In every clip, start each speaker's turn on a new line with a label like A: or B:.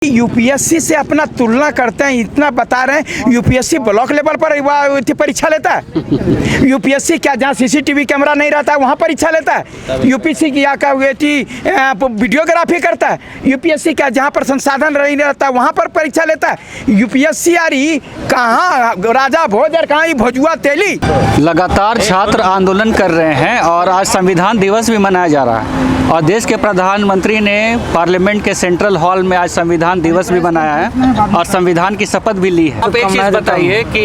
A: UPSC से अपना तुलना करते हैं, इतना बता रहे हैं यूपीएससी ब्लॉक लेवल पर परीक्षा लेता है। यूपीएससी क्या जहाँ सीसीटीवी कैमरा नहीं रहता है वहाँ परीक्षा लेता है। यूपीएससी की क्या वीडियोग्राफी करता है। यूपीएससी क्या जहाँ पर संसाधन नहीं रहता है वहाँ पर परीक्षा लेता है। यूपीएससी यार कहाँ राजा भोज और कहाँ भोजुआ तेली।
B: लगातार छात्र आंदोलन कर रहे हैं और आज संविधान दिवस भी मनाया जा रहा है और देश के प्रधानमंत्री ने पार्लियामेंट के सेंट्रल हॉल में आज संविधान दिवस भी मनाया है और संविधान की शपथ भी ली है। अब एक चीज़ बताइए कि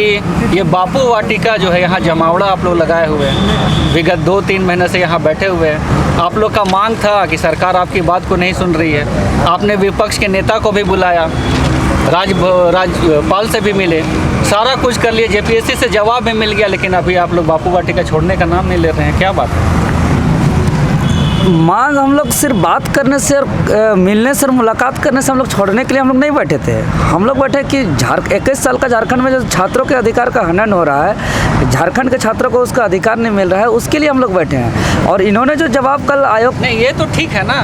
B: ये बापू वाटिका जो है यहाँ जमावड़ा आप लोग लगाए हुए हैं, विगत 2-3 महीने से यहाँ बैठे हुए हैं। आप लोग का मांग था कि सरकार आपकी बात को नहीं सुन रही है। आपने विपक्ष के नेता को भी बुलाया, राज्यपाल से भी मिले, सारा कुछ कर लिए, जेपीएससी से जवाब भी मिल गया, लेकिन अभी आप लोग बापू वाटिका छोड़ने का नाम नहीं ले रहे हैं। क्या बात है?
C: मांग हम लोग सिर्फ बात करने से और मिलने से और मुलाकात करने से हम लोग छोड़ने के लिए हम लोग नहीं बैठे थे। हम लोग बैठे कि 21 साल का झारखंड में जो छात्रों के अधिकार का हनन हो रहा है, झारखंड के छात्रों को उसका अधिकार नहीं मिल रहा है, उसके लिए हम लोग बैठे हैं। और इन्होंने जो जवाब कल आयोग
B: नहीं, ये तो ठीक है ना,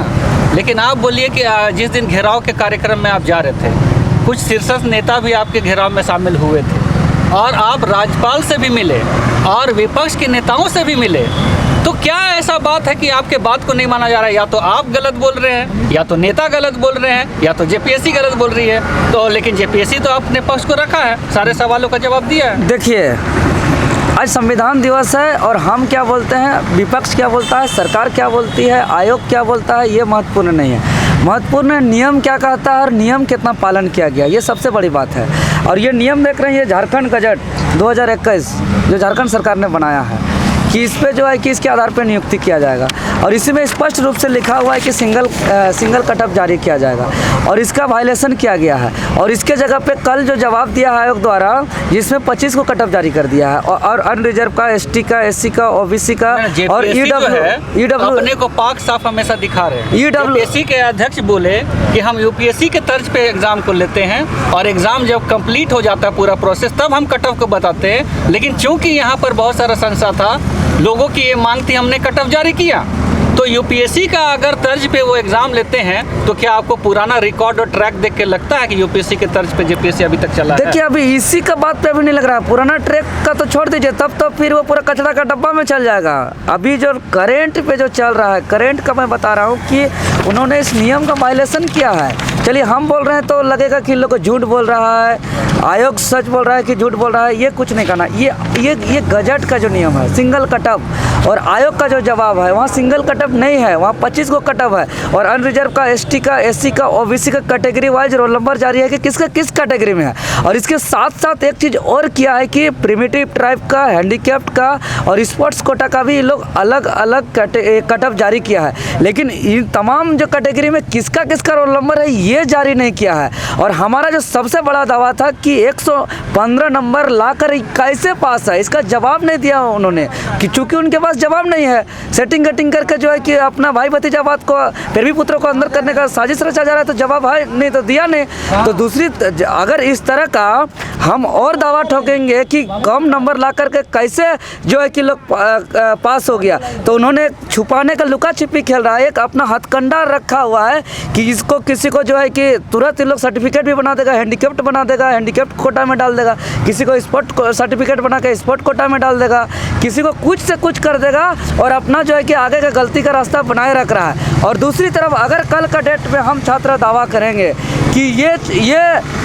B: लेकिन आप बोलिए कि जिस दिन घेराव के कार्यक्रम में आप जा रहे थे, कुछ शीर्ष नेता भी आपके घेराव में शामिल हुए थे और आप राज्यपाल से भी मिले और विपक्ष के नेताओं से भी मिले, तो क्या ऐसा बात है कि आपके बात को नहीं माना जा रहा है? या तो आप गलत बोल रहे हैं, या तो नेता गलत बोल रहे हैं, या तो जेपीएससी गलत बोल रही है। तो लेकिन जेपीएससी तो अपने पक्ष को रखा है, सारे सवालों का जवाब दिया है।
C: देखिए, आज संविधान दिवस है और हम क्या बोलते हैं, विपक्ष क्या बोलता है, सरकार क्या बोलती है, आयोग क्या बोलता है, ये महत्वपूर्ण नहीं है। महत्वपूर्ण नियम क्या कहता है और नियम कितना पालन किया गया, ये सबसे बड़ी बात है। और ये नियम देख रहे हैं, ये झारखंड गजट 2021 जो झारखंड सरकार ने बनाया है कि इस पे जो है कि इसके आधार पर नियुक्ति किया जाएगा और इसी में स्पष्ट रूप से लिखा हुआ है कि सिंगल कट ऑफ जारी किया जाएगा और इसका वायलेशन किया गया है। और इसके जगह पे कल जो जवाब दिया है आयोग द्वारा, जिसमें 25 को कट ऑफ जारी कर दिया है और अनरिजर्व का, एसटी का, एससी का, ओबीसी का और ईडब्ल्यू
B: अपने को पाक साफ हमेशा दिखा रहे हैं। यूपीएससी के अध्यक्ष बोले कि हम यूपीएससी के तर्ज पे एग्जाम को लेते हैं और एग्जाम जब कंप्लीट हो जाता है पूरा प्रोसेस तब हम कट ऑफ को बताते हैं, लेकिन चूंकि यहाँ पर बहुत सारा संशय था, लोगों की ये मांग थी, हमने कट ऑफ जारी किया। तो यूपीएससी का अगर तर्ज पे वो एग्जाम लेते हैं तो क्या आपको पुराना रिकॉर्ड और ट्रैक देख के लगता है कि यूपीएससी के तर्ज पे जेपीएससी अभी तक चला है?
C: देखिए, अभी इसी का बात पे अभी नहीं लग रहा है। पुराना ट्रैक का तो छोड़ दीजिए, तब तो फिर वो पूरा कचरा का डब्बा में चल जाएगा। अभी जो करेंट पे जो चल रहा है, करेंट का मैं बता रहा हूँ कि उन्होंने इस नियम का वायलेशन किया है। चलिए, हम बोल रहे हैं तो लगेगा कि लोग झूठ बोल रहा है, आयोग सच बोल रहा है कि झूठ बोल रहा है, ये कुछ नहीं करना। ये गजट का जो नियम है, सिंगल कटअप, और आयोग का जो जवाब है वहाँ सिंगल कटअप नहीं है, वहाँ 25 को कटअप है और अनरिजर्व का, एसटी का, एससी का, ओबीसी का कैटेगरी वाइज रोल नंबर जारी है कि किसका किस कैटेगरी में है। और इसके साथ साथ एक चीज़ और किया है कि प्रिमिटिव ट्राइब का, हैंडीकैप्ड का और स्पोर्ट्स कोटा का भी लोग अलग अलग कटअप जारी किया है, लेकिन इन तमाम जो कैटेगरी में किसका किसका रोल नंबर है ये जारी नहीं किया है। और हमारा जो सबसे बड़ा दावा था कि 115 नंबर लाकर कैसे पास है, इसका जवाब नहीं दिया उन्होंने कि चूंकि उनके पास जवाब नहीं है, सेटिंग कटिंग करके जो है कि अपना भाई भतीजावाद को, फिर भी पुत्रों को अंदर करने का साजिश रचा जा रहा है, तो जवाब है नहीं तो दिया नहीं। तो दूसरी, अगर इस तरह का हम और दावा ठोकेंगे कि कम नंबर ला करके कैसे जो है कि लोग पास हो गया, तो उन्होंने छुपाने का लुका छिपी खेल रहा है, एक अपना हथकंडा रखा हुआ है कि इसको किसी को जो है कि तुरंत इन लोग सर्टिफिकेट भी बना देगा, हैंडीकैप्ड बना देगा, हैंडीकैप्ड कोटा में डाल देगा, किसी को स्पोर्ट सर्टिफिकेट बना के स्पोर्ट कोटा में डाल देगा, किसी को कुछ से कुछ कर देगा और अपना जो है कि आगे का गलती का रास्ता बनाए रख रहा है। और दूसरी तरफ अगर कल का डेट में हम छात्र दावा करेंगे कि ये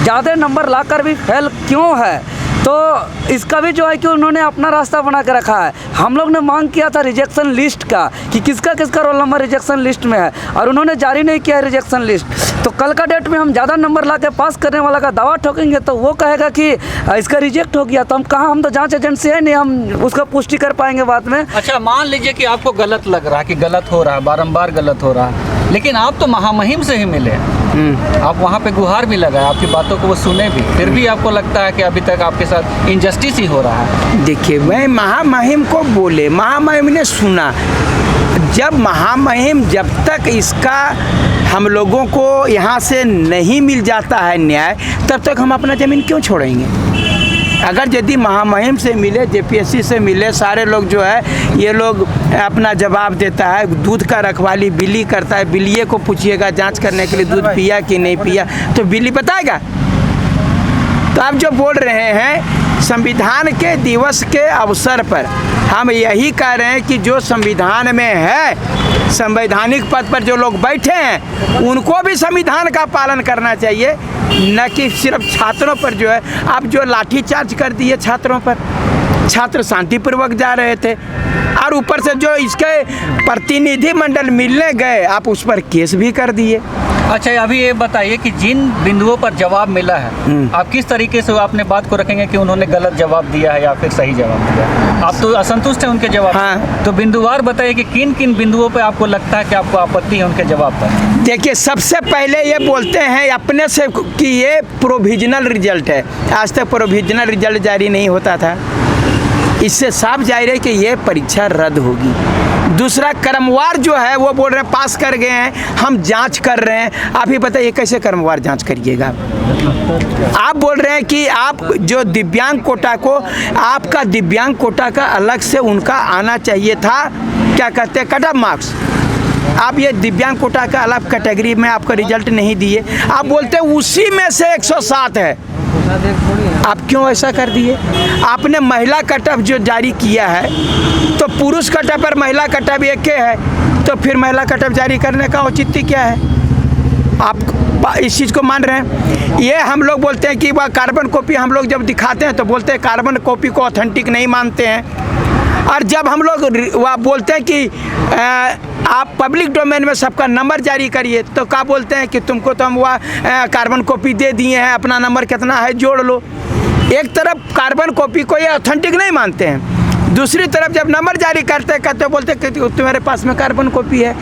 C: ज़्यादा नंबर लाकर भी फेल क्यों है, तो इसका भी जो है कि उन्होंने अपना रास्ता बना के रखा है। हम लोग ने मांग किया था रिजेक्शन लिस्ट का कि किसका किसका रोल नंबर रिजेक्शन लिस्ट में है और उन्होंने जारी नहीं किया रिजेक्शन लिस्ट। तो कल का डेट में हम ज़्यादा नंबर ला के पास करने वाला का दावा ठोकेंगे तो वो कहेगा कि इसका रिजेक्ट हो गया, तो हम कहाँ, हम तो जांच एजेंसी है नहीं, हम उसका पुष्टि कर पाएंगे बाद में।
B: अच्छा, मान लीजिए कि आपको गलत लग रहा है कि गलत हो रहा है, बारंबार गलत हो रहा है, लेकिन आप तो महामहिम से ही मिले, आप वहाँ पे गुहार भी लगाए, आपकी बातों को वो सुने भी, फिर भी आपको लगता है कि अभी तक आपके साथ इनजस्टिस ही हो रहा है।
A: देखिए, मैं महामहिम को बोले, महामहिम ने सुना, जब महामहिम जब तक इसका हम लोगों को यहाँ से नहीं मिल जाता है न्याय, तब तक हम अपना ज़मीन क्यों छोड़ेंगे? अगर यदि महामहिम से मिले, जेपीएससी से मिले, सारे लोग जो है ये लोग अपना जवाब देता है। दूध का रखवाली बिल्ली करता है, बिल्लिए को पूछिएगा जांच करने के लिए दूध पिया कि नहीं पिया, तो बिल्ली बताएगा। तो आप जो बोल रहे हैं संविधान के दिवस के अवसर पर हम यही कह रहे हैं कि जो संविधान में है, संवैधानिक पद पर जो लोग बैठे हैं उनको भी संविधान का पालन करना चाहिए, न कि सिर्फ छात्रों पर जो है आप जो लाठीचार्ज कर दिए छात्रों पर। छात्र शांतिपूर्वक जा रहे थे और ऊपर से जो इसके प्रतिनिधि मंडल मिलने गए आप उस पर केस भी कर दिए।
B: अच्छा, अभी ये बताइए कि जिन बिंदुओं पर जवाब मिला है, आप किस तरीके से अपने बात को रखेंगे कि उन्होंने गलत जवाब दिया है या फिर सही जवाब दिया है? आप तो असंतुष्ट हैं उनके जवाब
A: हाँ।
B: से। तो बिंदुवार बताइए कि किन किन बिंदुओं पर आपको लगता है कि आपको आपत्ति है उनके जवाब पर?
A: देखिए, सबसे पहले ये बोलते हैं अपने से कि ये प्रोविजनल रिजल्ट है। आज तक प्रोविजनल रिजल्ट जारी नहीं होता था, इससे साफ जाहिर है कि ये परीक्षा रद्द होगी। दूसरा, क्रमवार जो है वो बोल रहे हैं पास कर गए हैं, हम जांच कर रहे हैं। आप ही बताइए कैसे क्रमवार जांच करिएगा? आप बोल रहे हैं कि आप जो दिव्यांग कोटा को, आपका दिव्यांग कोटा का अलग से उनका आना चाहिए था, क्या कहते हैं, कट ऑफ मार्क्स। आप ये दिव्यांग कोटा का अलग कैटेगरी में आपका रिजल्ट नहीं दिए, आप बोलते हैं उसी में से 107 है। आप क्यों ऐसा कर दिए? आपने महिला कटअप जो जारी किया है, तो पुरुष कटअप और महिला कटअप एक है, तो फिर महिला कटअप जारी करने का औचित्य क्या है? आप इस चीज़ को मान रहे हैं? ये हम लोग बोलते हैं कि वह कार्बन कॉपी हम लोग जब दिखाते हैं तो बोलते हैं कार्बन कॉपी को ऑथेंटिक नहीं मानते हैं, और जब हम लोग वह बोलते हैं कि आप पब्लिक डोमेन में सबका नंबर जारी करिए, तो क्या बोलते हैं कि तुमको तो हम वह कार्बन कॉपी दे दिए हैं, अपना नंबर कितना है जोड़ लो। एक तरफ कार्बन कॉपी को ये ऑथेंटिक नहीं मानते हैं, दूसरी तरफ जब नंबर जारी करते कहते बोलते कि तुम्हारे पास में कार्बन कॉपी है।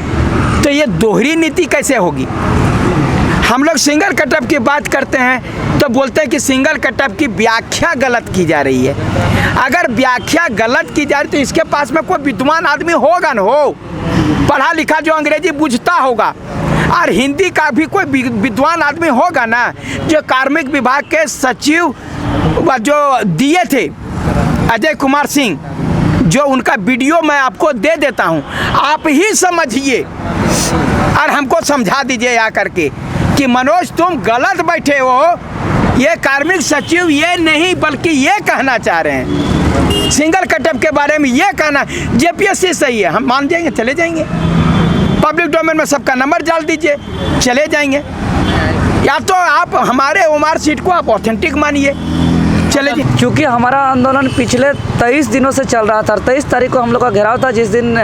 A: तो ये दोहरी नीति कैसे होगी? हम लोग सिंगल कटअप की बात करते हैं तो बोलते हैं कि सिंगल कटअप की व्याख्या गलत की जा रही है। अगर व्याख्या गलत की जा रही तो इसके पास में कोई विद्वान आदमी होगा न, हो पढ़ा लिखा जो अंग्रेजी बुझता होगा, और हिंदी का भी कोई विद्वान आदमी होगा ना। जो कार्मिक विभाग के सचिव जो दिए थे अजय कुमार सिंह, जो उनका वीडियो मैं आपको दे देता हूं, आप ही समझिए और हमको समझा दीजिए आ करके कि मनोज तुम गलत बैठे हो। ये कार्मिक सचिव ये नहीं बल्कि ये कहना चाह रहे हैं सिंगल कटअप के बारे में, ये कहना जेपीएससी सही है, हम मान जाएंगे, चले जाएंगे। पब्लिक डोमेन में सबका नंबर डाल दीजिए, चले जाएंगे। या तो आप हमारे ओमार सीट को आप ऑथेंटिक मानिए, चले जी।
C: क्योंकि हमारा आंदोलन पिछले 23 दिनों से चल रहा था। 23 तारीख को हम लोग का घेराव था, जिस दिन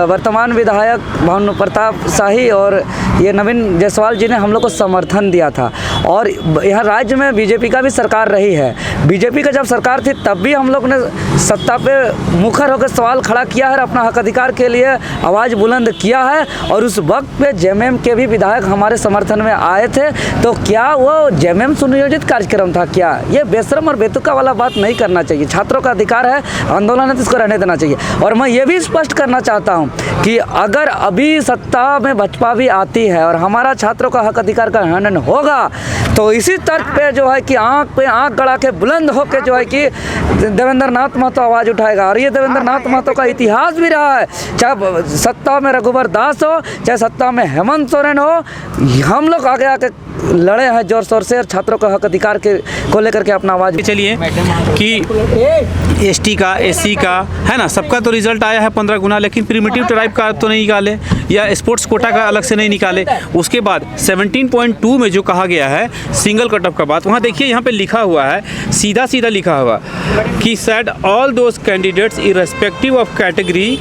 C: वर्तमान विधायक भानु प्रताप शाही और ये नवीन जायसवाल जी ने हम लोग को समर्थन दिया था। और यहाँ राज्य में बीजेपी का भी सरकार रही है। बीजेपी का जब सरकार थी तब भी हम लोग ने सत्ता पे मुखर होकर सवाल खड़ा किया है, अपना हक अधिकार के लिए आवाज़ बुलंद किया है। और उस वक्त पे जेएमएम के भी विधायक हमारे समर्थन में आए थे। तो क्या वो जेएमएम सुनियोजित कार्यक्रम था क्या? ये बेशरम और बेतुका वाला बात नहीं करना चाहिए। छात्रों का अधिकार है, आंदोलन है, तो इसको रहने देना चाहिए। और मैं ये भी स्पष्ट करना चाहता हूँ कि अगर अभी सत्ता में भाजपा भी आती है और हमारा छात्रों का हक अधिकार का हनन होगा, तो इसी तर्क पे जो है कि आँख पे आँख गड़ा के बुलंद होकर जो है कि देवेंद्र नाथ महतो आवाज़ उठाएगा। और ये देवेंद्र नाथ महतो का इतिहास भी रहा है, चाहे सत्ता में रघुवर दास हो, चाहे सत्ता में हेमंत सोरेन हो, हम लोग आगे आके लड़े हैं जोर शोर से और छात्रों का हक अधिकार को लेकर के अपना आवाज़।
D: चलिए कि एसटी का, एससी का है ना, सबका तो रिजल्ट आया है 15 गुना, लेकिन प्रिमिटिव ट्राइब का तो नहीं निकाले या स्पोर्ट्स कोटा का अलग से नहीं निकाले। उसके बाद 17.2 में जो कहा गया है सिंगल कट ऑफ का बात, वहाँ देखिए यहाँ पे लिखा हुआ है, सीधा सीधा लिखा हुआ कि said all those candidates irrespective of category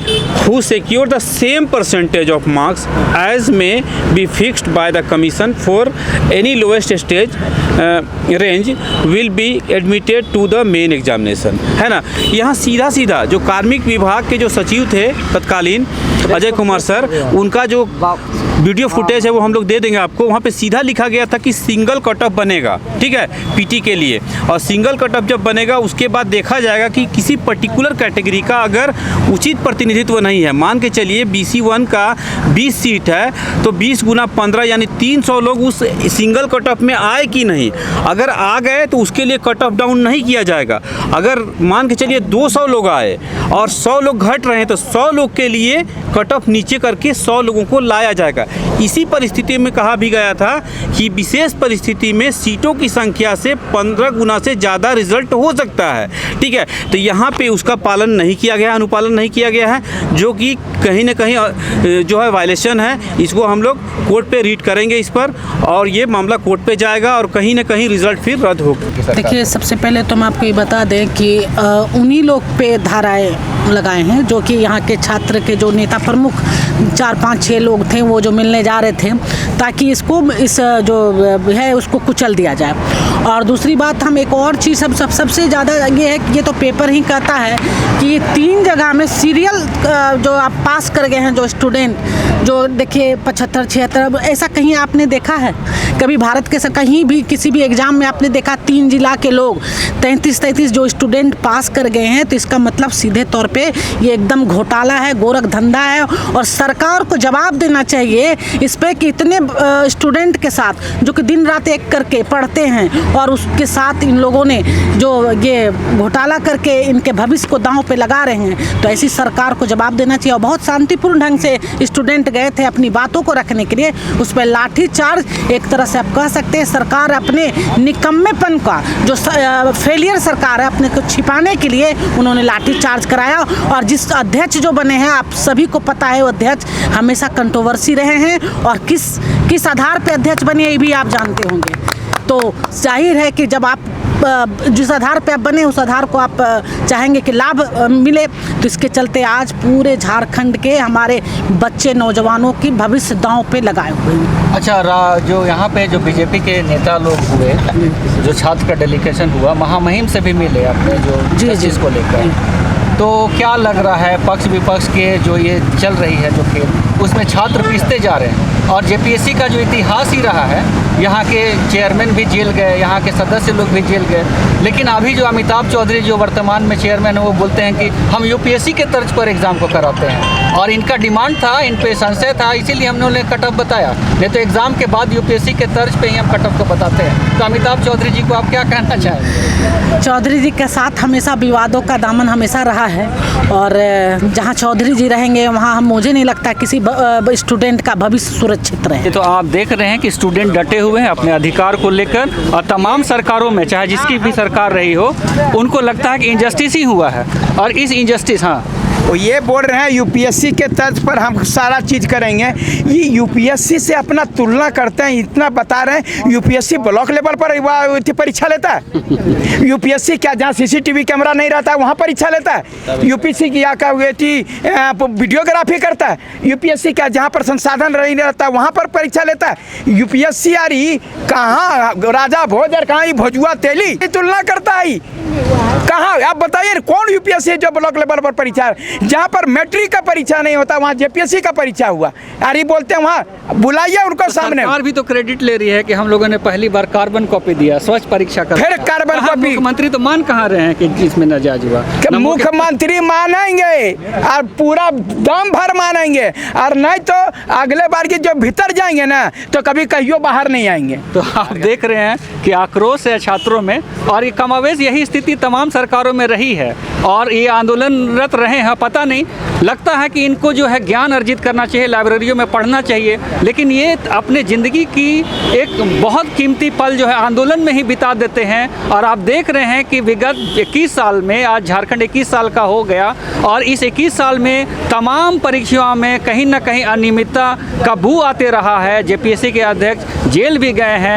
D: who secure the same percentage of marks as may be fixed by the commission for any lowest stage range will be admitted to the main examination, है ना। यहाँ सीधा सीधा जो कार्मिक विभाग के जो सचिव थे तत्कालीन, अजय कुमार सर, उनका जो वीडियो फुटेज है वो हम लोग दे देंगे आपको। वहाँ पे सीधा लिखा गया था कि सिंगल कट ऑफ बनेगा, ठीक है, पीटी के लिए। और सिंगल कट ऑफ जब बनेगा उसके बाद देखा जाएगा कि किसी पर्टिकुलर कैटेगरी का अगर उचित प्रतिनिधित्व नहीं है, मान के चलिए BC1 का 20 सीट है तो 20 गुना 15 यानी 300 लोग उस सिंगल कट ऑफ में आए कि नहीं। अगर आ गए तो उसके लिए कट ऑफ डाउन नहीं किया जाएगा। अगर मान के चलिए 200 लोग आए और 100 लोग घट रहे हैं तो 100 लोग के लिए कट ऑफ नीचे करके 100 लोगों को लाया जाएगा। इसी परिस्थिति में कहा भी गया था कि विशेष परिस्थिति में सीटों की संख्या से 15 गुना से ज़्यादा रिजल्ट हो सकता है, ठीक है। तो यहाँ पे उसका पालन नहीं किया गया, अनुपालन नहीं किया गया है, जो कि कहीं ना कहीं जो है वायलेशन है। इसको हम लोग कोर्ट पे रीड करेंगे इस पर, और ये मामला कोर्ट पे जाएगा और कहीं ना कहीं रिजल्ट फिर रद्द होगा।
E: देखिए, सबसे पहले तो मैं आपको ये बता दें कि उन्हीं लोग पे धाराएं लगाए हैं जो कि यहाँ के छात्र के जो नेता प्रमुख 4, 5, 6 लोग थे, वो जो मिलने जा रहे थे, ताकि इसको इस जो है उसको कुचल दिया जाए। और दूसरी बात, हम एक और चीज़ सबसे ज़्यादा ये है कि ये तो पेपर ही कहता है कि 3 जगह में सीरियल जो आप पास कर गए हैं जो स्टूडेंट, जो देखिए 75, 76, ऐसा कहीं आपने देखा है कभी भारत के कहीं भी किसी भी एग्ज़ाम में आपने देखा 3 जिला के लोग 33 जो स्टूडेंट पास कर गए हैं? तो इसका मतलब सीधे तौर पे ये एकदम घोटाला है, गोरख धंधा है। और सरकार को जवाब देना चाहिए इस पे कि इतने स्टूडेंट के साथ जो कि दिन रात एक करके पढ़ते हैं और उसके साथ इन लोगों ने जो ये घोटाला करके इनके भविष्य को दांव पे लगा रहे हैं, तो ऐसी सरकार को जवाब देना चाहिए। और बहुत शांतिपूर्ण ढंग से स्टूडेंट गए थे अपनी बातों को रखने के लिए, उस पर लाठी चार्ज, एक तरह से आप कह सकते हैं सरकार अपने निकम्मेपन का जो फेलियर सरकार है अपने को छिपाने के लिए उन्होंने लाठी चार्ज कराया। और जिस अध्यक्ष जो बने हैं, आप सभी को पता है वो अध्यक्ष हमेशा कंट्रोवर्सी रहे हैं, और किस आधार पे अध्यक्ष बने ये भी आप जानते होंगे। तो जाहिर है कि जब आप जिस आधार पे आप बने उस आधार को आप चाहेंगे कि लाभ मिले, तो इसके चलते आज पूरे झारखंड के हमारे बच्चे नौजवानों की भविष्य दांव पे लगाए हुए हैं।
B: अच्छा, जो यहाँ पे जो बीजेपी के नेता लोग हुए, जो छात्र का डेलीगेशन हुआ, महामहिम से भी मिले अपने जो चीज़ को लेकर, तो क्या लग रहा है पक्ष विपक्ष के जो ये चल रही है जो खेल, उसमें छात्र पिसते जा रहे हैं? और जेपीएससी का जो इतिहास ही रहा है, यहाँ के चेयरमैन भी जेल गए, यहाँ के सदस्य लोग भी जेल गए, लेकिन अभी जो अमिताभ चौधरी जो वर्तमान में चेयरमैन है वो बोलते हैं कि हम यूपीएससी के तर्ज पर एग्ज़ाम को कराते हैं। और इनका डिमांड था, इन पे संशय था, इसीलिए हमने उन्हें कट ऑफ बताया, नहीं तो एग्ज़ाम के बाद यूपीएससी के तर्ज पे ही हम कट ऑफ को बताते हैं। तो अमिताभ चौधरी जी को आप क्या कहना चाहेंगे?
E: चौधरी जी के साथ हमेशा विवादों का दामन हमेशा रहा है, और जहाँ चौधरी जी रहेंगे वहाँ मुझे नहीं लगता किसी स्टूडेंट का भविष्य सुरक्षित रहे।
B: तो आप देख रहे हैं कि स्टूडेंट डटे हुए हैं अपने अधिकार को लेकर, और तमाम सरकारों में चाहे जिसकी भी सरकार रही हो, उनको लगता है कि इंजस्टिस ही हुआ है। और इस इंजस्टिस, हाँ,
A: वो ये बोल रहे हैं यूपीएससी के तर्ज पर हम सारा चीज़ करेंगे। ये यूपीएससी से अपना तुलना करते हैं, इतना बता रहे हैं वीपीएससी ब्लॉक लेवल पर परीक्षा लेता है। यूपीएससी क्या जहाँ सीसीटीवी कैमरा नहीं रहता है वहाँ परीक्षा लेता है? यूपीएससी की क्या वीडियोग्राफी करता है? यूपीएससी क्या जहाँ पर संसाधन नहीं रहता वहाँ पर परीक्षा लेता है? यूपीएससी यार ही कहाँ राजा भोज और कहाँ भोजुआ तेली तुलना करता है? कहाँ आप बताइए कौन यूपीएससी जो ब्लॉक लेवल पर परीक्षा, जहाँ पर मैट्रिक का परीक्षा नहीं होता वहाँ जेपीएससी का परीक्षा हुआ? यार बोलते हैं वहाँ बुलाइए उनको सामने।
B: सरकार भी तो क्रेडिट ले रही है कि हम लोगों ने पहली बार कार्बन कॉपी दिया, स्वच्छ परीक्षा का।
A: फिर कार्बन कॉपी
B: मुख्यमंत्री तो मान कहाँ रहे हैं कि इसमें नाजायज हुआ?
A: मुख्यमंत्री मानेंगे और पूरा दम भर मानेंगे, और नहीं तो अगले बार की जो भीतर जाएंगे ना तो कभी कहियो बाहर नहीं आएंगे।
B: तो आप देख रहे हैं कि आक्रोश है छात्रों में, और ये कमावेश यही स्थिति तमाम सरकारों में रही है, और ये आंदोलनरत रहे हैं। पता नहीं, लगता है कि इनको जो है ज्ञान अर्जित करना चाहिए, लाइब्रेरियों में पढ़ना चाहिए, लेकिन ये अपने ज़िंदगी की एक बहुत कीमती पल जो है आंदोलन में ही बिता देते हैं। और आप देख रहे हैं कि विगत 21 साल में, आज झारखंड 21 साल का हो गया, और इस 21 साल में तमाम परीक्षाओं में कहीं ना कहीं अनियमितता का बू आते रहा है। जेपीएससी के अध्यक्ष जेल भी गए हैं।